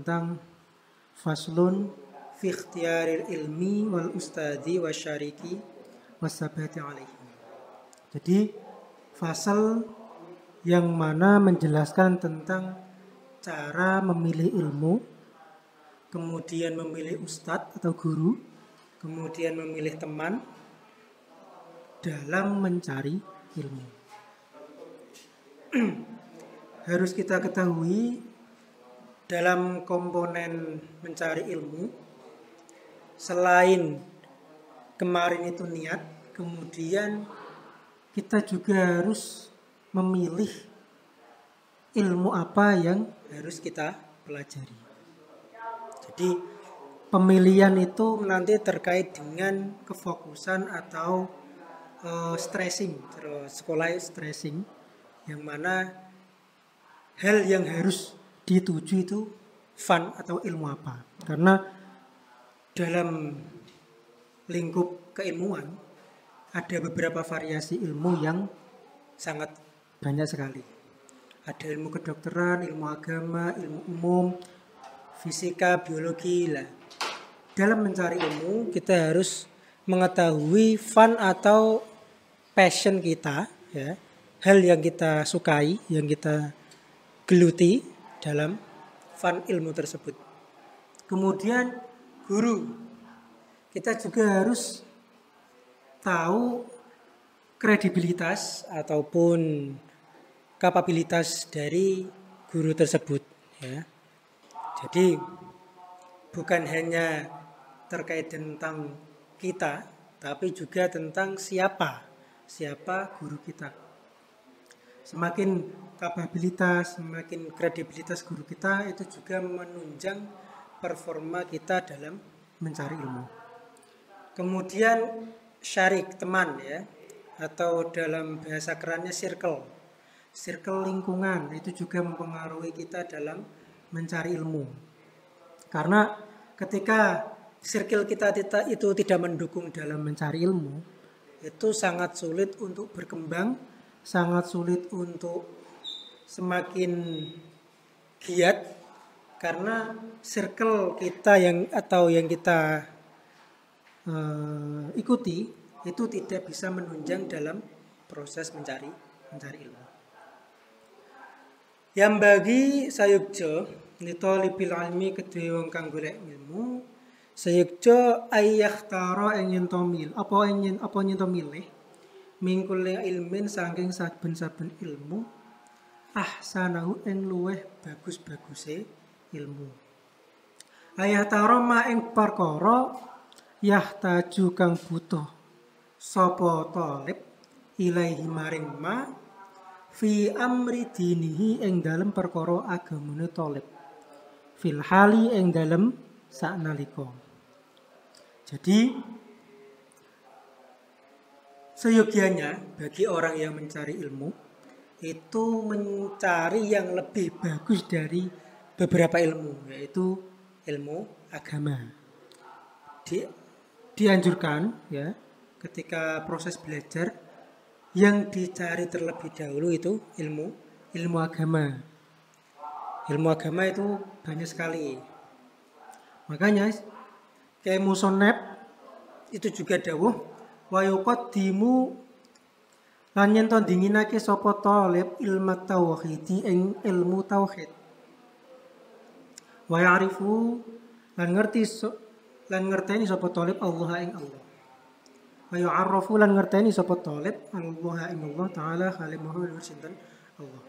tentang faslun fi ikhtiyaril ilmi wal ustadi wasyariki wasabati alaihi. Jadi fasal yang mana menjelaskan tentang cara memilih ilmu, kemudian memilih ustadz atau guru, kemudian memilih teman dalam mencari ilmu. Harus kita ketahui dalam komponen mencari ilmu, selain kemarin itu niat, kemudian kita juga harus memilih ilmu apa yang harus kita pelajari. Jadi pemilihan itu nanti terkait dengan kefokusan atau stressing, sekolah stressing, yang mana hal yang harus dituju itu fun atau ilmu apa. Karena dalam lingkup keilmuan ada beberapa variasi ilmu yang sangat banyak sekali. Ada ilmu kedokteran, ilmu agama, ilmu umum, fisika, biologi lah. Dalam mencari ilmu kita harus mengetahui fun atau passion kita, ya, hal yang kita sukai, yang kita geluti dalam fun ilmu tersebut. Kemudian guru, kita juga harus tahu kredibilitas ataupun kapabilitas dari guru tersebut, ya. Jadi bukan hanya terkait tentang kita, tapi juga tentang siapa guru kita. Semakin kapabilitas, semakin kredibilitas guru kita, itu juga menunjang performa kita dalam mencari ilmu. Kemudian syarik, teman, ya, atau dalam bahasa kerennya circle lingkungan, itu juga mempengaruhi kita dalam mencari ilmu. Karena ketika circle kita itu tidak mendukung dalam mencari ilmu, itu sangat sulit untuk berkembang, sangat sulit untuk semakin giat, karena circle kita yang kita ikuti itu tidak bisa menunjang dalam proses mencari ilmu. Yang bagi sayukjo litolibil ilmi kedue wong kang golek ilmu, sayukjo ayyahtara ing yen to milih, apa yen to milih mingkul ilmin saking saben-saben ilmu ahsanahu ing luweh bagus-baguse ilmu. Ayyahtara ma ing perkara yahtaju kang butuh sapa talib ilaihi maring ma fi amri dinihi ing dalem perkara agamane talib, fil hali ing dalem saknalika. Jadi seyogianya bagi orang yang mencari ilmu itu mencari yang lebih bagus dari beberapa ilmu, yaitu ilmu agama. Dianjurkan, ya, ketika proses belajar yang dicari terlebih dahulu itu ilmu agama. Ilmu agama itu banyak sekali. Makanya kayak musonep itu juga dawuh wa yuqaddimu lan yen to dinginake sapa talib ilmu tauhid ing ilmu tauhid. Wa ya'rifu lan ngerteni sapa talib Allah ing Allah. Wa yu'arrafu lan ngerteni sapa talib Allah ing Allah taala khalimuhu sinten Allah.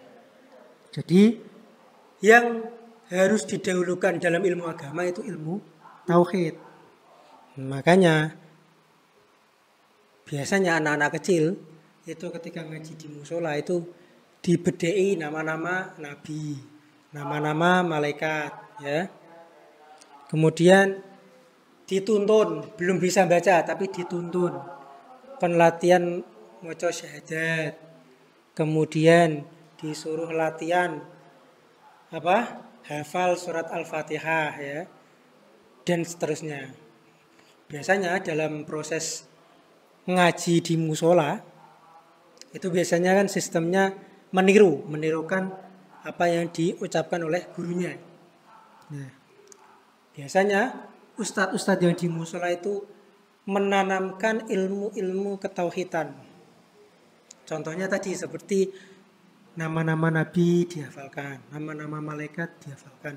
Jadi yang harus didahulukan dalam ilmu agama itu ilmu tauhid. Makanya biasanya anak-anak kecil itu ketika ngaji di musola itu dibedai nama-nama nabi, nama-nama malaikat, ya. Kemudian dituntun, belum bisa baca tapi dituntun penlatihan maca syahadat. Kemudian disuruh latihan hafal surat Al-Fatihah, ya, dan seterusnya. Biasanya dalam proses ngaji di musola itu biasanya kan sistemnya menirukan apa yang diucapkan oleh gurunya. Nah, Biasanya ustadz-ustadz yang di musola itu menanamkan ilmu-ilmu ketauhidan. Contohnya tadi seperti nama-nama nabi dihafalkan, nama-nama malaikat dihafalkan.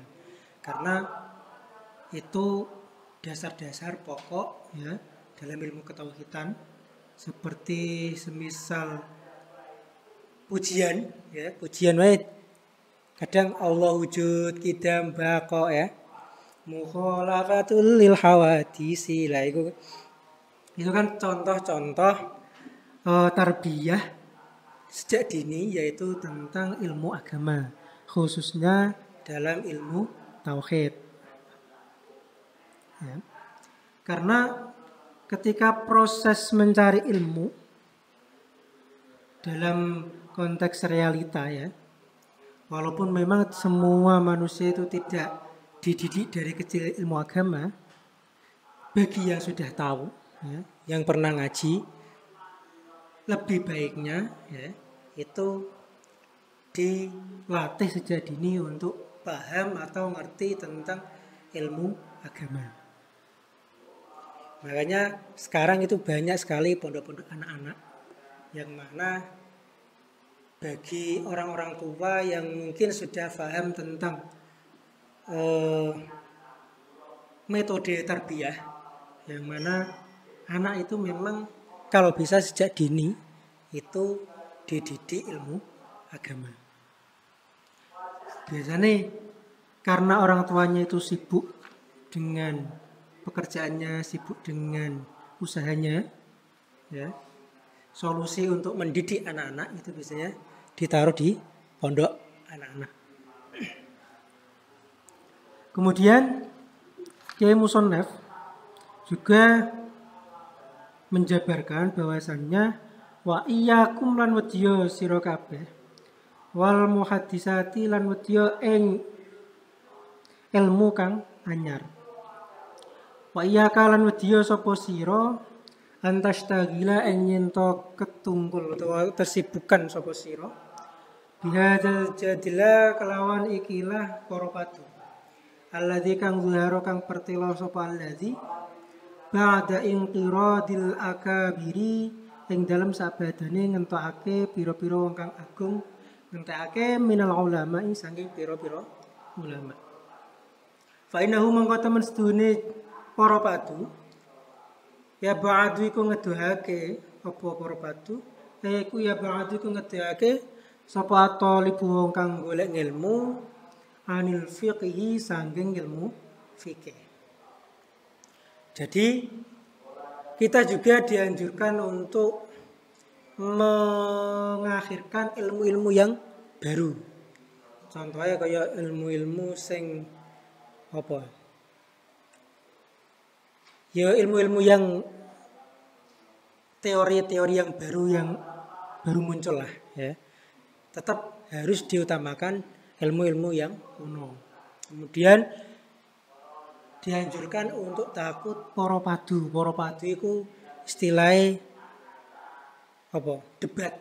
Karena itu dasar-dasar pokok ya dalam ilmu ketauhidan, seperti semisal pujian ya, pujian wae kadang Allah wujud kidam baqo ya. Mukhalafatul lil hawadisi lah itu kan contoh-contoh tarbiyah sejak dini, yaitu tentang ilmu agama, khususnya dalam ilmu tauhid. Ya. Karena ketika proses mencari ilmu dalam konteks realita ya, walaupun memang semua manusia itu tidak dididik dari kecil ilmu agama, bagi yang sudah tahu, ya, yang pernah ngaji, lebih baiknya ya, itu dilatih sejak dini untuk paham atau ngerti tentang ilmu agama. Makanya sekarang itu banyak sekali pondok-pondok anak-anak yang mana bagi orang-orang tua yang mungkin sudah paham tentang metode tarbiyah, yang mana anak itu memang kalau bisa sejak dini itu dididik ilmu agama. Biasanya karena orang tuanya itu sibuk dengan pekerjaannya, sibuk dengan usahanya ya, solusi untuk mendidik anak-anak itu biasanya ditaruh di pondok anak-anak. Kemudian Kiai Musonef juga menjabarkan bahwasannya wa iyyakum lan wedya sira kabeh wal muhaddisati lan wedya ing ilmu kang anyar. Wa iyyaka lan wedya sapa sira antastagila ing nyento ketungkul utawa tersibukan sapa sira bihadzal jadila kelawan ikilah para padu. Alladzi kang zuharo kang pertelo sapa alladzi ba'da inqiradil akabiri ing dalem sabadane ngentokake pira-pira wong kang agung, ngentokake minal ulama ing saking pira-pira ulama. Fa innahu mangko temen sedune para padu ya ba'du iku ngeduhake apa para padu iku ya ba'du iku ngeduhake sapa talibu wong kang golek ilmu anil fiqhi sangking ilmu fikih. Jadi kita juga dianjurkan untuk mengakhirkan ilmu-ilmu yang baru. Contohnya kayak ilmu-ilmu sing apa? Ya ilmu-ilmu yang teori-teori yang baru muncul lah ya. Tetap harus diutamakan ilmu-ilmu yang kuno. Kemudian dianjurkan untuk takut para padu. Para padu itu istilahnya apa? Debat.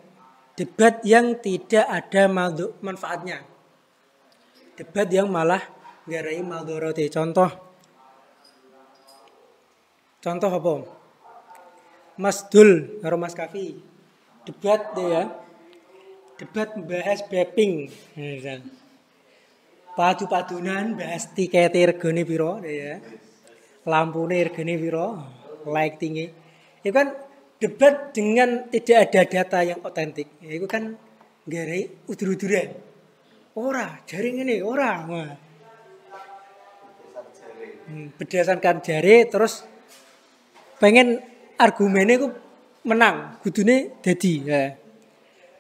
Debat yang tidak ada manfaatnya. Debat yang malah ngarai madharate. Contoh apa? Mas Dul karo Mas Kafi. Debat deh ya. Debat membahas vaping. Padu-padunan bahas tiket regane piro ya. Lampune regane piro, lighting-e. Itu kan debat dengan tidak ada data yang otentik. Itu kan nggarai udur-uduran. Ora, jaring ini ora. Berdasarkan jare terus pengen argumennya ku menang, kudune dadi ya.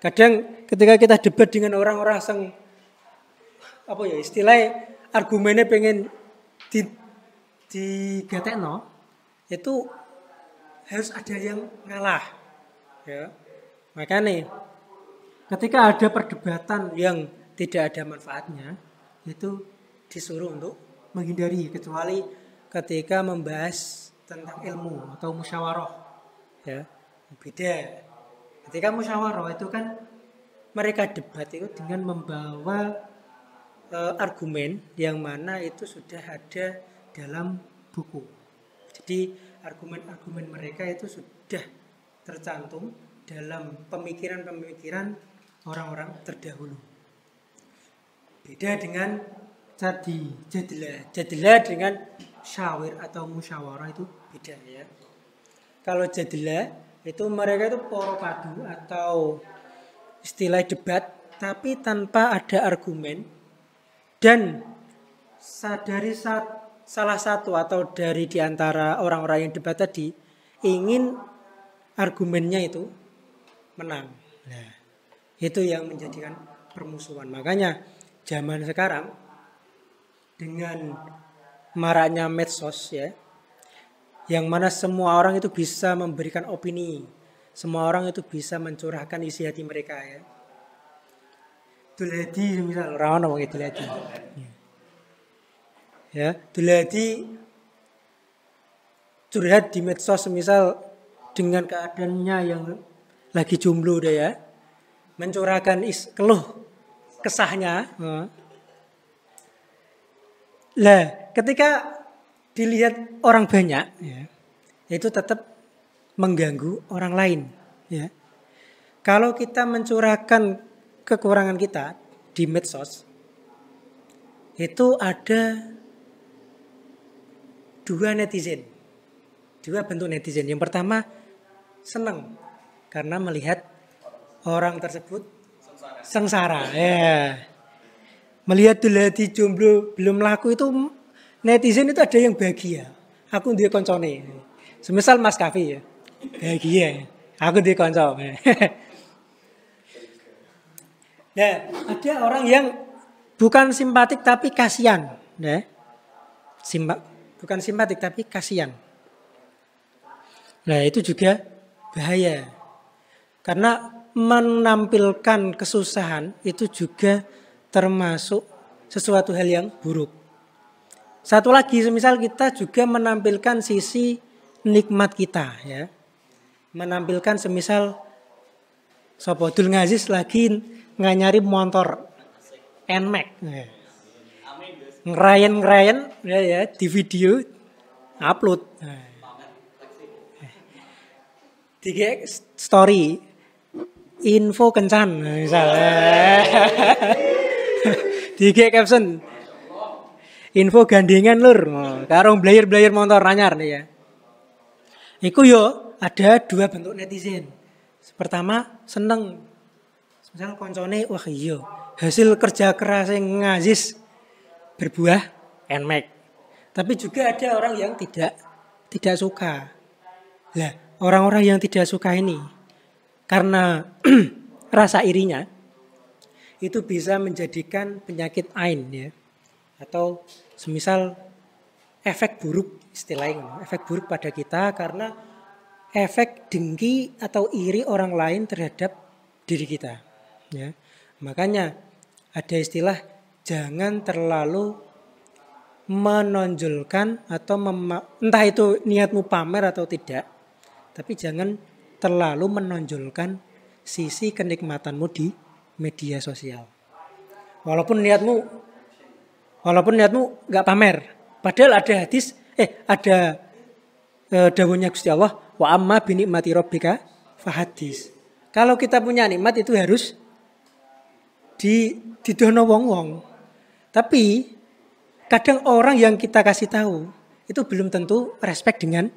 Kadang ketika kita debat dengan orang-orang yang apa ya istilahnya argumennya pengen digatekno, itu harus ada yang ngalah ya. Makanya ketika ada perdebatan yang tidak ada manfaatnya, itu disuruh untuk menghindari, kecuali ketika membahas tentang ilmu atau musyawarah ya. Beda. Ketika musyawarah itu kan mereka debat itu dengan membawa argumen yang mana itu sudah ada dalam buku. Jadi argumen-argumen mereka itu sudah tercantum dalam pemikiran-pemikiran orang-orang terdahulu. Beda dengan tadi jadilah dengan syawir atau musyawarah itu beda ya. Kalau jadilah itu mereka itu poro padu atau istilah debat tapi tanpa ada argumen, dan dari salah satu atau dari diantara orang-orang yang debat tadi ingin argumennya itu menang. Nah, itu yang menjadikan permusuhan. Makanya zaman sekarang dengan maraknya medsos ya, yang mana semua orang itu bisa memberikan opini, semua orang itu bisa mencurahkan isi hati mereka ya. Dulhadi misal orang ngomong dulhadi. Ya, dulhadi curhat di medsos misal dengan keadaannya yang lagi jomblo deh ya, mencurahkan keluh kesahnya. Lah, ketika dilihat orang banyak, ya, itu tetap mengganggu orang lain. Ya. Kalau kita mencurahkan kekurangan kita di medsos, itu ada dua bentuk netizen. Yang pertama senang karena melihat orang tersebut sengsara. Ya. Melihat dulhadi jomblo belum laku itu netizen itu ada yang bahagia. Aku dia koncone. Semisal Mas Kafi ya. Bahagia. Aku dia konco. Nah, ada orang yang bukan simpatik tapi kasihan. Nah, bukan simpatik tapi kasihan. Nah, itu juga bahaya. Karena menampilkan kesusahan itu juga termasuk sesuatu hal yang buruk. Satu lagi, semisal kita juga menampilkan sisi nikmat kita, ya, menampilkan semisal Sobodul Ngazis lagi nganyari motor NMAX, ya. ngerayen ya di video upload, di story info kencan misalnya. Di caption info gandengan lur, karung blayar motor anyar nih ya. Iku yo ada dua bentuk netizen. Pertama seneng, misal koncone wah iya hasil kerja keras yang Ngazis berbuah NMAX. Tapi juga ada orang yang tidak suka. Lah orang-orang yang tidak suka ini karena rasa irinya itu bisa menjadikan penyakit ain ya, atau semisal efek buruk istilahnya, efek buruk pada kita karena efek dengki atau iri orang lain terhadap diri kita ya. Makanya ada istilah jangan terlalu menonjolkan atau entah itu niatmu pamer atau tidak, tapi jangan terlalu menonjolkan sisi kenikmatanmu di media sosial. Walaupun niatmu nggak pamer, padahal ada hadis, ada dawuhnya Gusti Allah, wa amma bi nikmati rabbika fahadis. Kalau kita punya nikmat itu harus didono wong-wong. Tapi kadang orang yang kita kasih tahu itu belum tentu respect dengan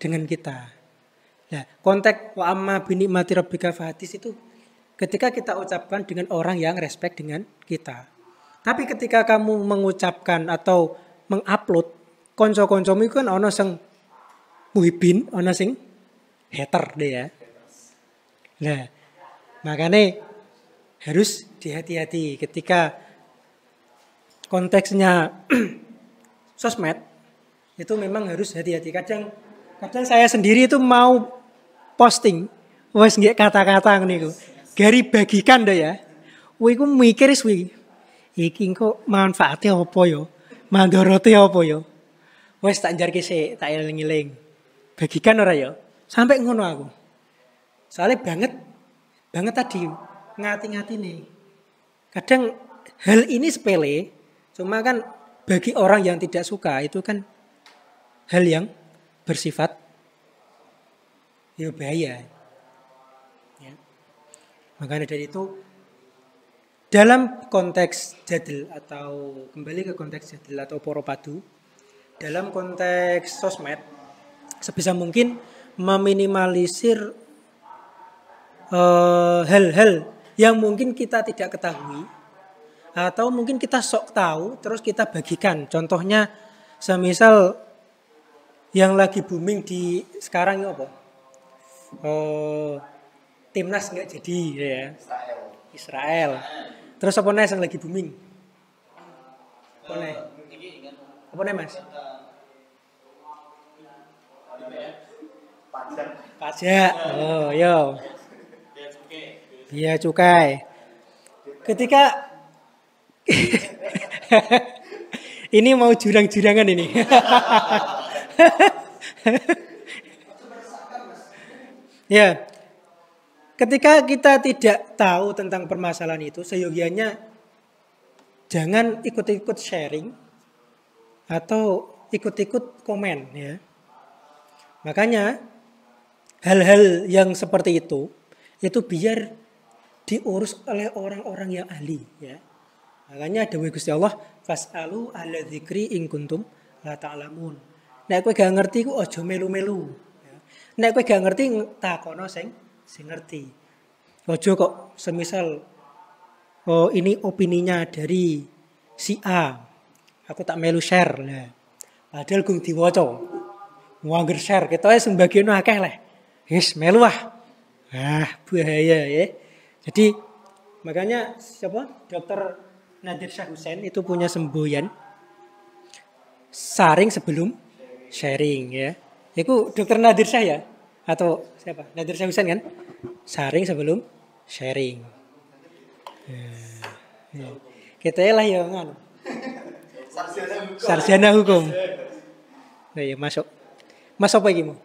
kita. Nah, konteks wa amma bi nikmati rabbika fahadis itu ketika kita ucapkan dengan orang yang respect dengan kita. Tapi ketika kamu mengucapkan atau mengupload, konco-koncomu itu kan ono sing muhibin, ono sing hater deh ya. Nah, makanya harus dihati-hati ketika konteksnya sosmed itu memang harus hati-hati. Kadang saya sendiri itu mau posting, wes nggak kata-kata niku. Gari bagikan deh ya. Wih, aku mikir iki kok manfaatnya apa yo? Mandorote apa yo? Wes tak jarke sik, tak eling-eling. Bagikan ora yo? Sampai ngono aku. Soalnya banget tadi ngati-ngati nih. Kadang hal ini sepele, cuma kan bagi orang yang tidak suka itu kan hal yang bersifat bahaya. Ya. Makanya dari itu dalam konteks jadil atau kembali ke konteks jadil atau poropadu, dalam konteks sosmed sebisa mungkin meminimalisir hal-hal yang mungkin kita tidak ketahui atau mungkin kita sok tahu terus kita bagikan. Contohnya semisal yang lagi booming di sekarang ini apa? Timnas nggak jadi ya. Israel. Terus apa nih yang lagi booming? Apa nih? Apa nih Mas? Pajak. Oh, yo. Biaya cukai. Ketika ini mau jurang-jurangan ini. Ya. Ketika kita tidak tahu tentang permasalahan itu, seyogianya jangan ikut-ikut sharing atau ikut-ikut komen ya. Makanya hal-hal yang seperti itu biar diurus oleh orang-orang yang ahli ya. Makanya dawuh Gusti Allah, fasalu ahla dzikri in kuntum la ta'lamun. Nek kowe gak ngerti ku aja melu-melu. Ya. Nek kowe gak ngerti takono sing ngerti. Aja kok semisal ini opininya dari si A. Aku tak melu share lah. Padahal gung diwaca. Mau angger share kita wis sembagian akeh lah. Wis melu ah. Bahaya ya. Jadi makanya siapa? Dokter Nadir Syah Hussein itu punya semboyan saring sebelum sharing ya. Itu Dokter Nadir Syah ya? Atau siapa? Nadir Syah Hussein kan? Saring sebelum sharing. Kita lah ya nganu. Sarjana hukum. Nah, ya masuk. Mas apa iki mu?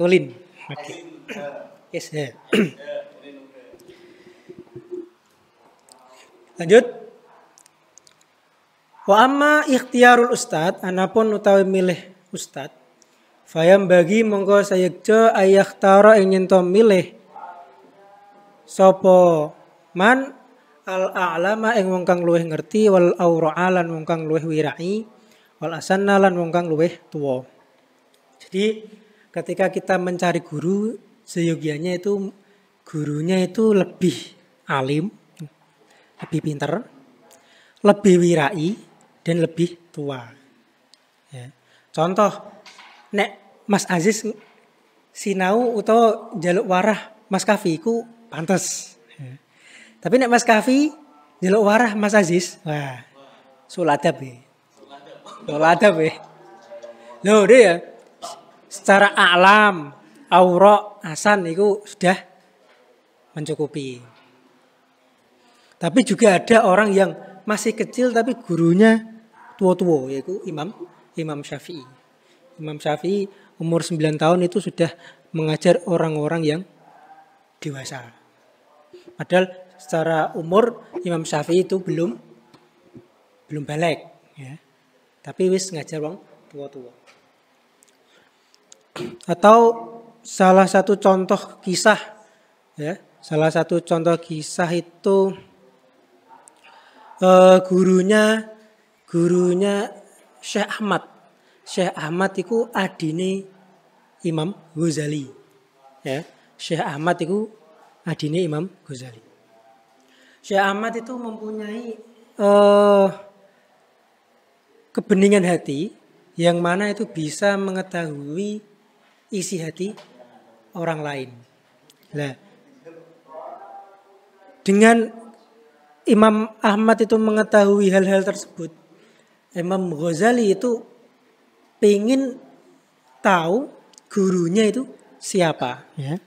Ulin. Oke. Yes, ya. Lanjut. Wa amma ikhtiyarul ustad, anapun utawi milih ustad, fayam bagi mongko sayekja ayakhtara ing yen to milih sapa man al a'lama ing wong kang luwih ngerti wal aura'alan wong kang luwih wirai wal asanna lan wong kang luwih tuwa. Jadi ketika kita mencari guru, seyogianya itu gurunya itu lebih alim, lebih pintar, lebih wirai, dan lebih tua. Ya. Contoh, nek Mas Aziz sinau atau jaluk warah Mas Kafi ku pantes. Ya. Tapi nek Mas Kafi jaluk warah Mas Aziz, wah, suladab ya. Suladab ya. Loh dia ya, secara alam, aura, asan itu sudah mencukupi. Tapi juga ada orang yang masih kecil tapi gurunya tua-tua, yaitu Imam Syafi'i. Imam Syafi'i umur 9 tahun itu sudah mengajar orang-orang yang dewasa. Padahal secara umur Imam Syafi'i itu belum balik, ya. Tapi wis ngajar orang tua-tua. Atau salah satu contoh kisah, ya, salah satu contoh kisah itu gurunya Syekh Ahmad. Syekh Ahmad itu adine Imam Ghazali. Ya, Syekh Ahmad itu adine Imam Ghazali. Syekh Ahmad itu mempunyai kebeningan hati yang mana itu bisa mengetahui isi hati orang lain. Nah, dengan Imam Ahmad itu mengetahui hal-hal tersebut, Imam Ghazali itu pengen tahu gurunya itu siapa, ya.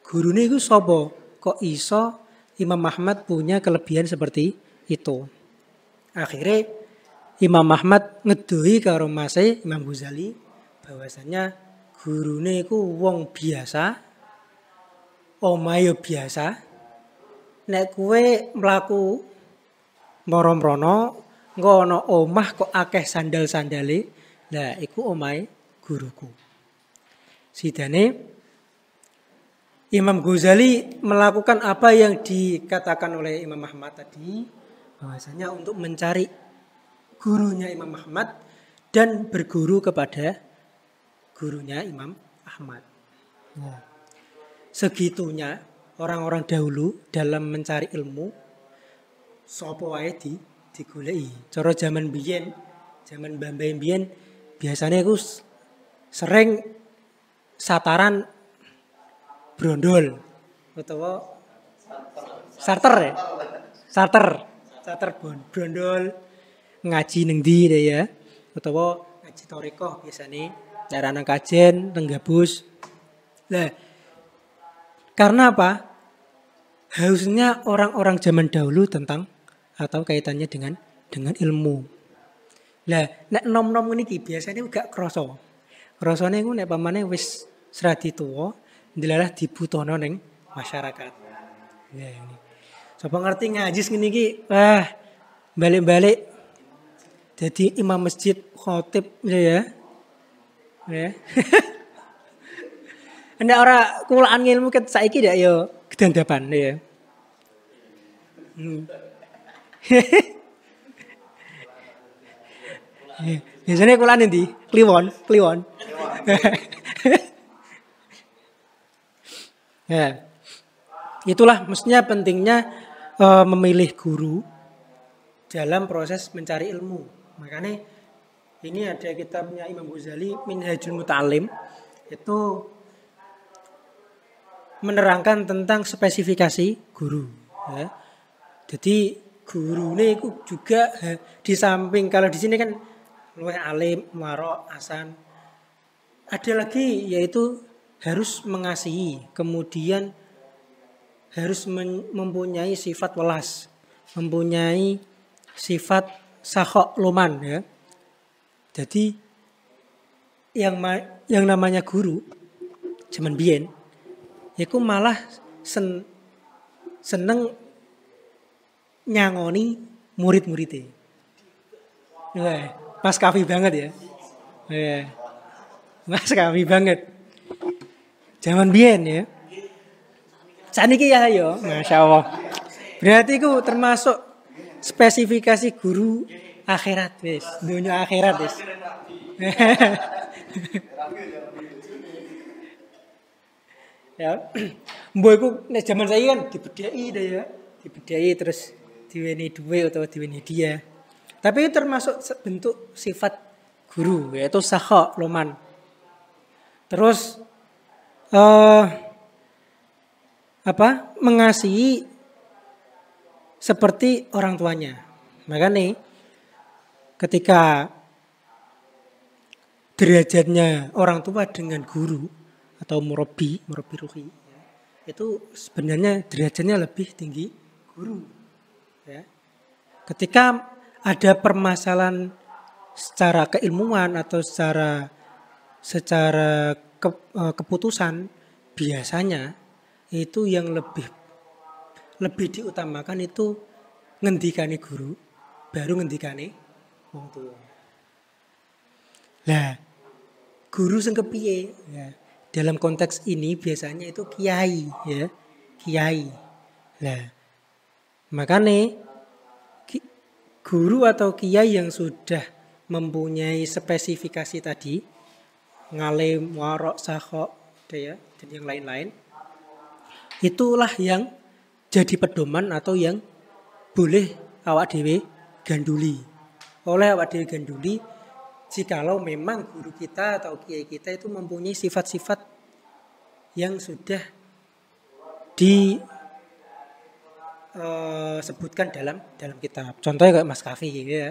Gurunya itu sopo, kok iso Imam Ahmad punya kelebihan seperti itu. Akhirnya Imam Ahmad ngedoi karo mase Imam Ghazali bahwasanya gurunya itu wong biasa, omahe biasa. Nek kue mlaku mara-mrana engko ana omah kok akeh sandal-sandale, Lah iku omahe guruku. Sidane Imam Ghazali melakukan apa yang dikatakan oleh Imam Ahmad tadi, bahwasanya untuk mencari gurunya Imam Ahmad dan berguru kepada gurunya Imam Ahmad. Nah, segitunya orang-orang dahulu dalam mencari ilmu sapa wae digoleki. Cara zaman biyen, zaman mbah-mbah biyen biasanya iku sering sataran brondol utawa starter ya. Starter brondol ngaji ning ndi ya. Utawa ngaji thariqah biasane cara nang kajen teng gabus. Lah karena apa? Hausnya orang-orang zaman dahulu tentang atau kaitannya dengan ilmu. Lah nek nom-nom niki biasanya gak krasa. Rasane iku nek pamane wis seradi tuwa dilalah dibutuhno ning masyarakat. Ya ini. Sapa ngerti ngajis ngene iki, wah balik-balik jadi imam masjid khotib ya. Ya. Nek ora kulaan ilmu ket saiki ndak ya gedandapan ya. Biasanya kulaan endi? Kliwon. Ya. Itulah mestinya pentingnya memilih guru dalam proses mencari ilmu. Makanya ini ada kitabnya Imam Ghazali Minhajul Muta'alim, itu menerangkan tentang spesifikasi guru. Ya. Jadi guru ini juga di samping kalau di sini kan luwih alim, waro, asan. Ada lagi yaitu harus mengasihi, kemudian harus mempunyai sifat welas, mempunyai sifat sakhok luman ya. Jadi yang namanya guru zaman biyen iku malah seneng nyangoni murid-muridnya. Mas Kafi banget ya. Mas Kafi banget. Zaman biyen ya. Saniki ya yo, Masya Allah. Berarti ku termasuk spesifikasi guru akhirat wis, dunia akhirat wis. Ya. Mbok iku nek zaman saiki kan dibedheki deh ya. Dibedheki terus diweni duwe atau diweni dia. Tapi itu termasuk bentuk sifat guru yaitu sakha loman. Terus mengasihi seperti orang tuanya. Makanya ketika derajatnya orang tua dengan guru atau murabi ruhi itu sebenarnya derajatnya lebih tinggi guru. Ya. Ketika ada permasalahan secara keilmuan atau secara keputusan biasanya itu yang lebih diutamakan itu ngendikane guru baru ngendikane wong tua. Lah guru sing kepiye ya. Dalam konteks ini biasanya itu kiai ya, kiai. Lah makane guru atau kiai yang sudah mempunyai spesifikasi tadi ngalim, warok, sakhok ya, dan yang lain-lain itulah yang jadi pedoman atau yang boleh awak dhewe ganduli. Oleh awak dhewe ganduli jikalau memang guru kita atau kiai kita itu mempunyai sifat-sifat yang sudah disebutkan dalam kitab. Contohnya kayak Mas Kafi gitu ya.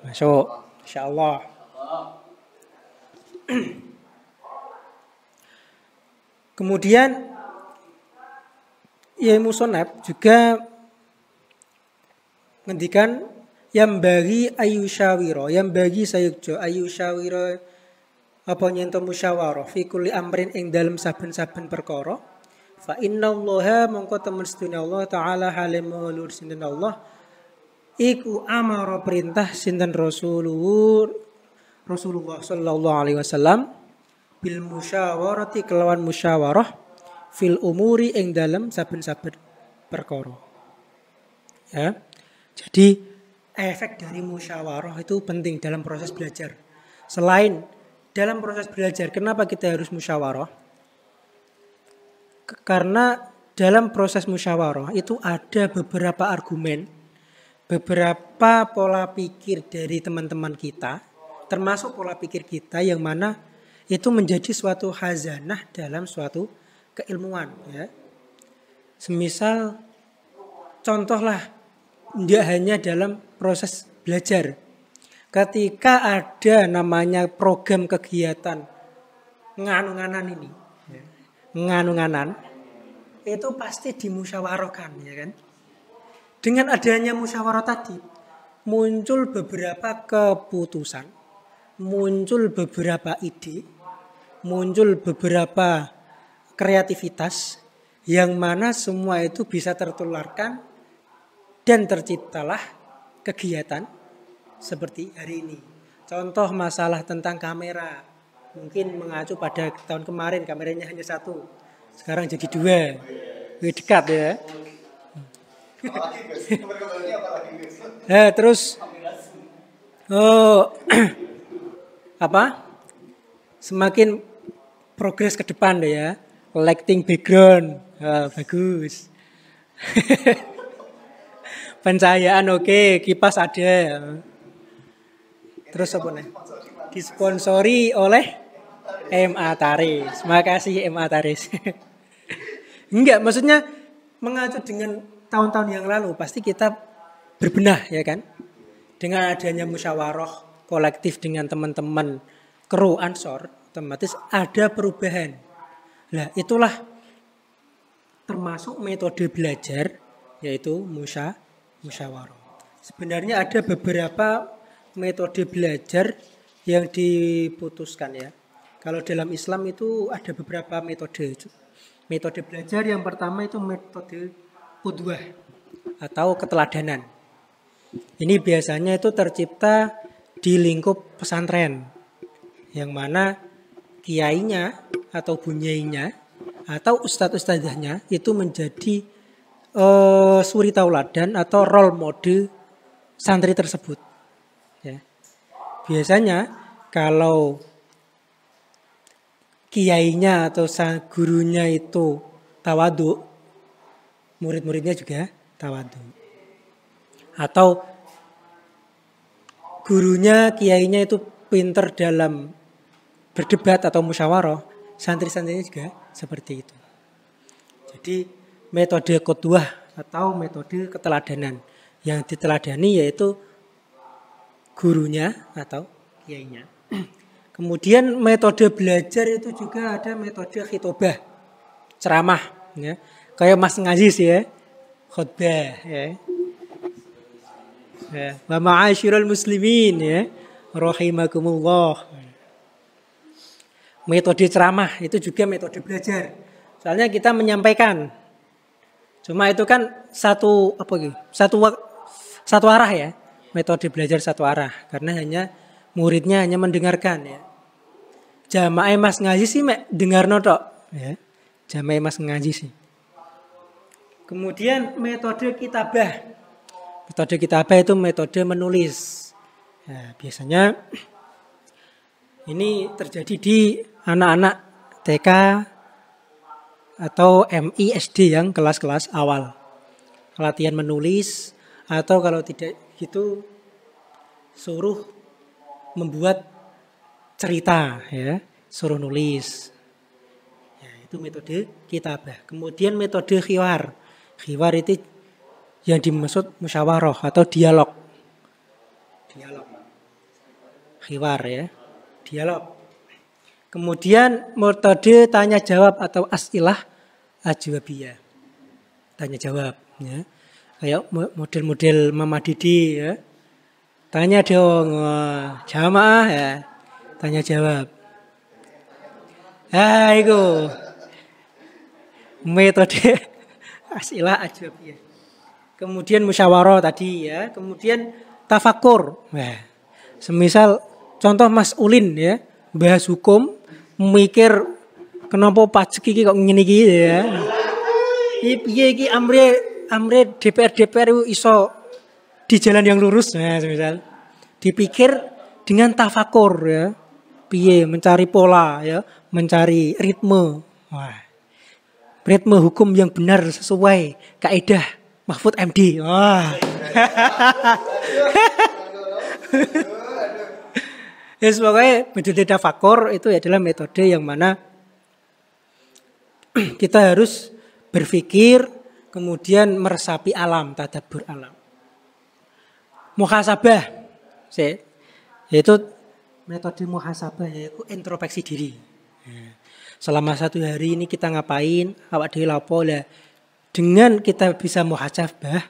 Masuk, insyaallah. Kemudian Yai Musonab juga ngendikan yang bagi ayusyawiro, yang bagi sayukjo ayusyawiro apa nyento musyawarah fi kulli amrin ing dalem saben-saben perkara fa innallaha mongko temen sedune Allah taala halim mulur sinten Allah iku amara perintah sinten Rasulullah sallallahu alaihi wasallam bil musyawarati kelawan musyawarah fil umuri ing dalam saben-saben perkara. Ya. Jadi efek dari musyawarah itu penting dalam proses belajar. Selain dalam proses belajar, kenapa kita harus musyawarah? Karena dalam proses musyawarah itu ada beberapa argumen, beberapa pola pikir dari teman-teman kita, termasuk pola pikir kita yang mana itu menjadi suatu khazanah dalam suatu keilmuan. Ya. Semisal contohlah, tidak hanya dalam proses belajar. Ketika ada namanya program kegiatan nganu-nganan ini, nganu-nganan, itu pasti dimusyawarahkan, ya kan? Dengan adanya musyawarah tadi, muncul beberapa keputusan, muncul beberapa ide, muncul beberapa kreativitas, yang mana semua itu bisa tertularkan dan terciptalah kegiatan seperti hari ini. Contoh masalah tentang kamera. Mungkin mengacu pada tahun kemarin kameranya hanya satu. Sekarang jadi dua. Lebih dekat ya. Terus semakin progres ke depan deh ya. Lighting background. Bagus. Pencahayaan oke, kipas ada. Terus apa nih? Disponsori oleh MA Taris. Makasih MA Taris. Enggak, maksudnya mengacu dengan tahun-tahun yang lalu pasti kita berbenah ya kan. Dengan adanya musyawarah kolektif dengan teman-teman kru Ansor, otomatis ada perubahan. Nah, itulah termasuk metode belajar yaitu musyawarah. Sebenarnya ada beberapa metode belajar yang diputuskan ya. Kalau dalam Islam itu ada beberapa metode. Metode belajar yang pertama itu metode qudwah atau keteladanan. Ini biasanya itu tercipta di lingkup pesantren. Yang mana kiainya atau bunyainya atau ustadz-ustadzahnya itu menjadi suri tauladan atau role model santri tersebut. Ya. Biasanya kalau kiainya atau gurunya itu tawadhu, murid-muridnya juga tawadhu. Atau gurunya, kiainya itu pinter dalam berdebat atau musyawarah, santri-santrinya juga seperti itu. Jadi metode qudwah atau metode keteladanan yang diteladani yaitu gurunya atau kiainya. Kemudian metode belajar itu juga ada metode khitobah, ceramah, ya. Kayak Mas Ngazis ya, khutbah, ya. Wa ma'asyiral muslimin ya, rahimakumullah. Metode ceramah itu juga metode belajar. Soalnya kita menyampaikan. Cuma itu kan satu arah ya. Metode belajar satu arah karena muridnya hanya mendengarkan ya. Jamaah Mas ngaji sih dengar notok ya. Jamaah Mas ngaji sih. Kemudian metode kitabah. Metode kitabah itu metode menulis. Nah, biasanya ini terjadi di anak-anak TK atau MI SD yang kelas-kelas awal. Latihan menulis atau kalau tidak gitu suruh membuat cerita ya, suruh nulis. Ya, itu metode kitabah. Kemudian metode khiwar. Khiwar itu yang dimaksud musyawarah atau dialog. Dialog. Khiwar ya, dialog. Kemudian metode tanya jawab atau as'ilah ajwabiyah. Tanya jawab ya. Kayak model-model Mama Didi ya. Tanya dong, jamaah ya. Tanya jawab. Itu metode as'ilah ajwabiyah. Kemudian musyawarah tadi ya. Kemudian tafakur. Nah, semisal contoh Mas Ulin ya, bahas hukum, mikir kenapa pajak iki kok ngene iki ya. Iki piye iki amre DPR iso di jalan yang lurus, nah misal dipikir dengan tafakur ya, piye mencari pola ya, mencari ritme, wah, ritme hukum yang benar sesuai kaidah Mahfud MD, wah. Ya sebagai metode tafakur itu adalah metode yang mana kita harus berpikir kemudian meresapi alam, tadabbur alam. Muhasabah, yaitu metode muhasabah, yaitu introspeksi diri. Selama 1 hari ini kita ngapain, awak dhewe lapo lah. Dengan kita bisa muhasabah,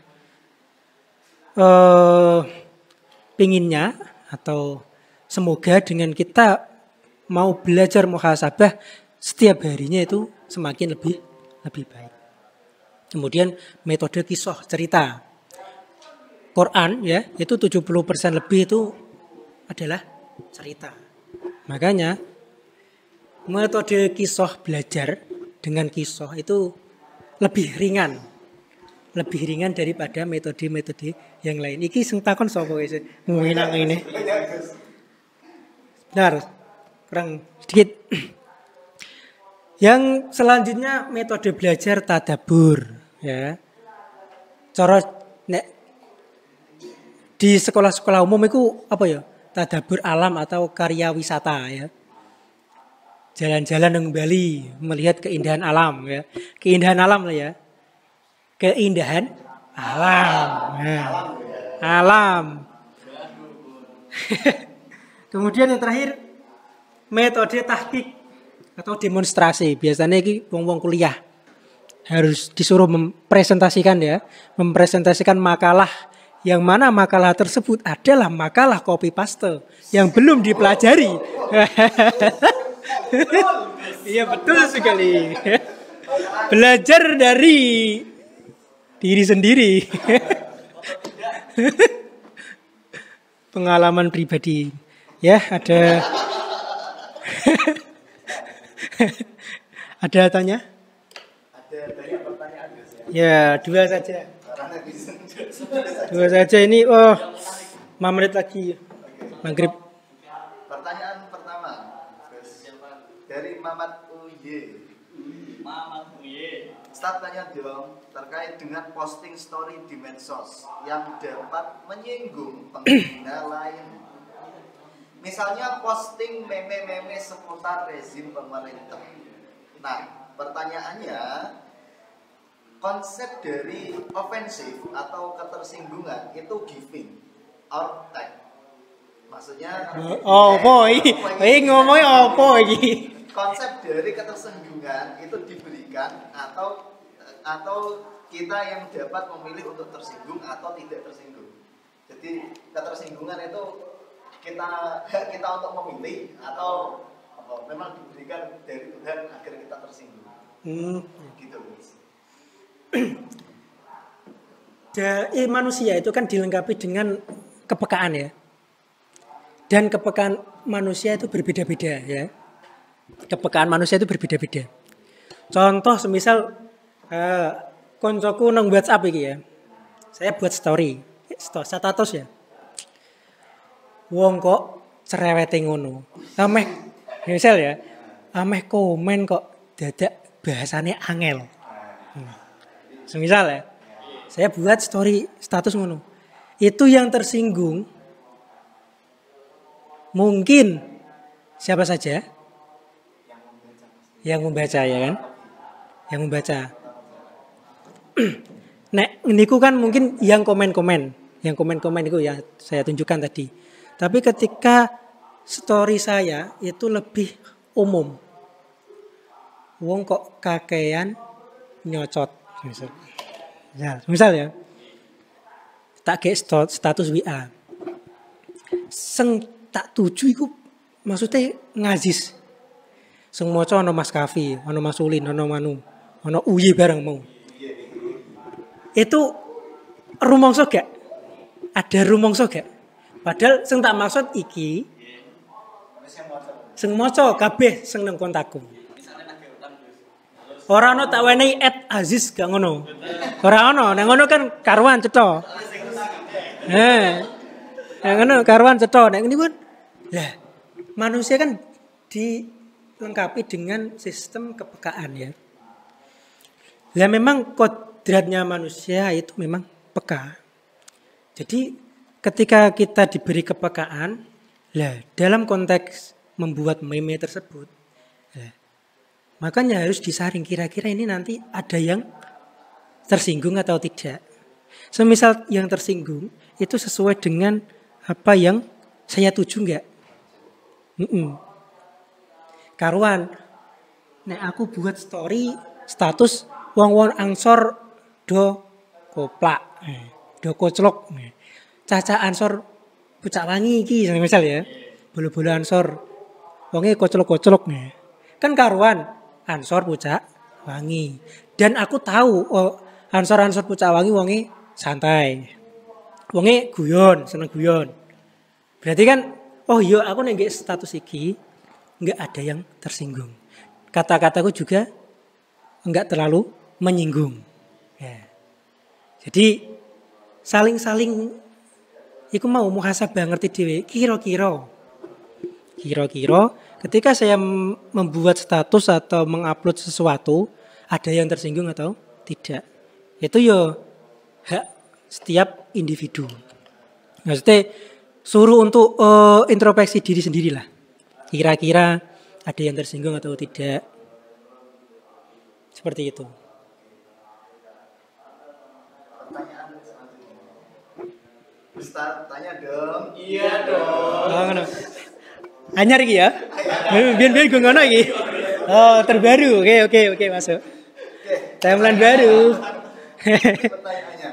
pinginnya atau semoga dengan kita mau belajar muhasabah setiap harinya itu semakin lebih baik. Kemudian metode kisah cerita. Quran ya, itu 70% lebih itu adalah cerita. Makanya metode kisah belajar dengan kisah itu lebih ringan daripada metode-metode yang lain. Iki sing takon sapa wis nang ini. Benar. Kurang sedikit. Yang selanjutnya metode belajar tadabbur ya. Cara nek di sekolah-sekolah umum itu apa ya? Tadabbur alam atau karya wisata ya. Jalan-jalan ke Bali, melihat keindahan alam ya. Keindahan alam lah ya. Keindahan alam. Nah, alam. Kemudian yang terakhir metode tahqiq atau demonstrasi. Biasanya ini wong-wong kuliah harus disuruh mempresentasikan makalah yang mana makalah tersebut adalah makalah copy paste yang belum dipelajari. Iya betul sekali. Belajar dari diri sendiri. Pengalaman pribadi. Ya, ada ada tanya? Ada pertanyaan. Ya, 2 saja. 2 saja ini. Oh, 5 menit lagi. Maghrib. Pertanyaan pertama dari Mamat Uye. Ustaz tanya dong terkait dengan posting story di medsos yang dapat menyinggung pengguna lain. Misalnya posting meme-meme seputar rezim pemerintah. Nah, pertanyaannya, konsep dari ofensif atau ketersinggungan itu giving or take. Maksudnya ngomongnya apa iki? Konsep dari ketersinggungan itu diberikan atau kita yang dapat memilih untuk tersinggung atau tidak tersinggung. Jadi ketersinggungan itu kita untuk memilih atau memang diberikan dari Tuhan agar kita tersinggung. Gitu guys. Manusia itu kan dilengkapi dengan kepekaan ya. Dan kepekaan manusia itu berbeda-beda ya. Kepekaan manusia itu berbeda-beda. Contoh semisal koncoku nang WhatsApp iki ya. Saya buat story, status ya. Wong kok cerewete ngono. Ameh misal ya, ameh komen kok dadak bahasane angel. Semisal ya. Saya buat story status ngono. Itu yang tersinggung mungkin siapa saja yang membaca ya kan? Yang membaca. Nek niku kan mungkin yang komen-komen itu yang saya tunjukkan tadi. Tapi ketika story saya itu lebih umum. Wong kok kakean nyocot misal ya. Tak kayak status WA. Seng tak tuju iku maksudnya ngazis. Sing maca ana Mas Kafi, ana Mas Ulin, ana Manu, ana Uyi bareng mau. Itu rumangsa gak? Ada rumangsa gak? Padahal sing tak maksud iki Sing maca kabeh seneng kontakku. Ora ono tak wenehi @aziz gak ngono. Ora ono, nek ngono kan karuan cetha. Nek ngono karuan cetha, nek ngene kan lah manusia kan dilengkapi dengan sistem kepekaan ya. Lah memang kodratnya manusia itu memang peka. Jadi ketika kita diberi kepekaan, lah dalam konteks membuat meme tersebut, makanya harus disaring kira-kira ini nanti ada yang tersinggung atau tidak. Semisal yang tersinggung itu sesuai dengan apa yang saya tuju enggak? Karuan, nek aku buat story status wong-wong angsor do koplak, do koclok, caca ansor pucak wangi iki misal ya, bulu-bulu ansor, wonge koclok-koclok nih, kan karuan ansor pucak wangi, dan aku tahu ansor pucak wangi wonge santai, wonge guyon, seneng guyon, berarti kan oh iya aku nengge status iki nggak ada yang tersinggung, kata-kataku juga nggak terlalu menyinggung, ya. Jadi saling iku mau muhasabah ngerti dhewe kira-kira ketika saya membuat status atau mengupload sesuatu ada yang tersinggung atau tidak. Itu ya hak setiap individu. Maksudnya suruh untuk introspeksi diri sendirilah. Kira-kira ada yang tersinggung atau tidak. Seperti itu. Pertanyaan selanjutnya. Ustaz, tanya dong. Iya dong. Oh, ngono. Anyar iki ya? Biar gue ngono iki. Oh, terbaru. Oke, masuk. Timeline baru. Pertanyaannya.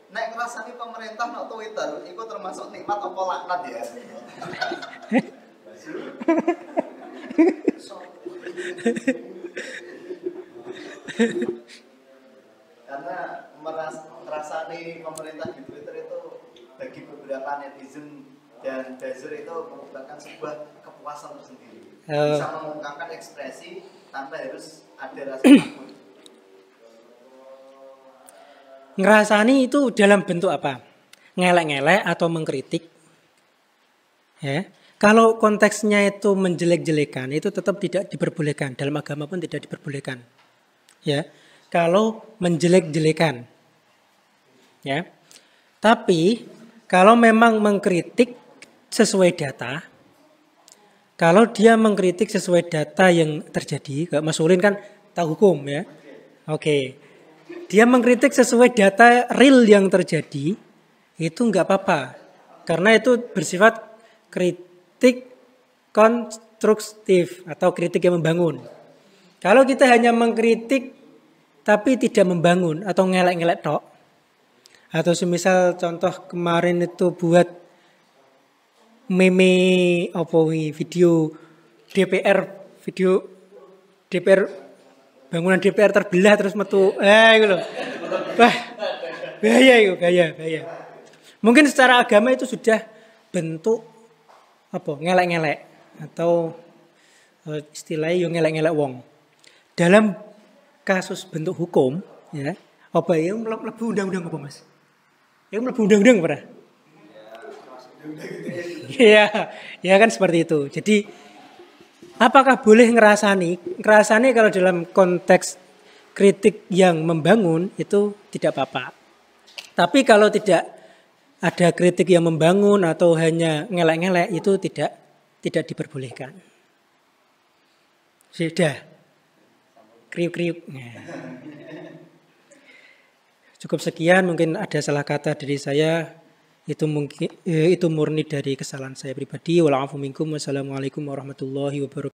Nek ngrasani pemerintah no Twitter, itu termasuk nikmat apa laknat ya? Karena merasani pemerintah di Twitter itu bagi beberapa netizen dan buzzer itu merupakan sebuah kepuasan tersendiri. Bisa mengungkapkan ekspresi tanpa harus ada rasa takut. Ngerasani itu dalam bentuk apa? Ngelek-ngelek atau mengkritik? Ya. Kalau konteksnya itu menjelek-jelekan, itu tetap tidak diperbolehkan. Dalam agama pun tidak diperbolehkan. Ya. Kalau menjelek-jelekan. Ya. Tapi kalau memang mengkritik sesuai data, kalau dia mengkritik sesuai data yang terjadi, kayak Mas Ulin kan tahu hukum ya. Oke. Dia mengkritik sesuai data real yang terjadi, itu enggak apa-apa. Karena itu bersifat kritik konstruktif atau kritik yang membangun. Kalau kita hanya mengkritik tapi tidak membangun atau ngelek-ngelek tok, atau semisal contoh kemarin itu buat meme video DPR bangunan DPR terbelah terus metu gitu. Wah, bahaya itu, bahaya. Mungkin secara agama itu sudah bentuk ngelek-ngelek atau istilahnya ngelek-ngelek wong. Dalam kasus bentuk hukum ya, apa ya mlebu undang-undang apa Mas? Ya mlebu undang-undang pernah? Ya kan seperti itu. Jadi apakah boleh ngerasani? Ngerasani kalau dalam konteks kritik yang membangun itu tidak apa-apa. Tapi kalau tidak ada kritik yang membangun atau hanya ngelek-ngelek itu tidak diperbolehkan. Sudah. Kriuk-kriuk. Cukup sekian, mungkin ada salah kata dari saya. Itu murni dari kesalahan saya pribadi. Wassalamualaikum warahmatullahi wabarakatuh.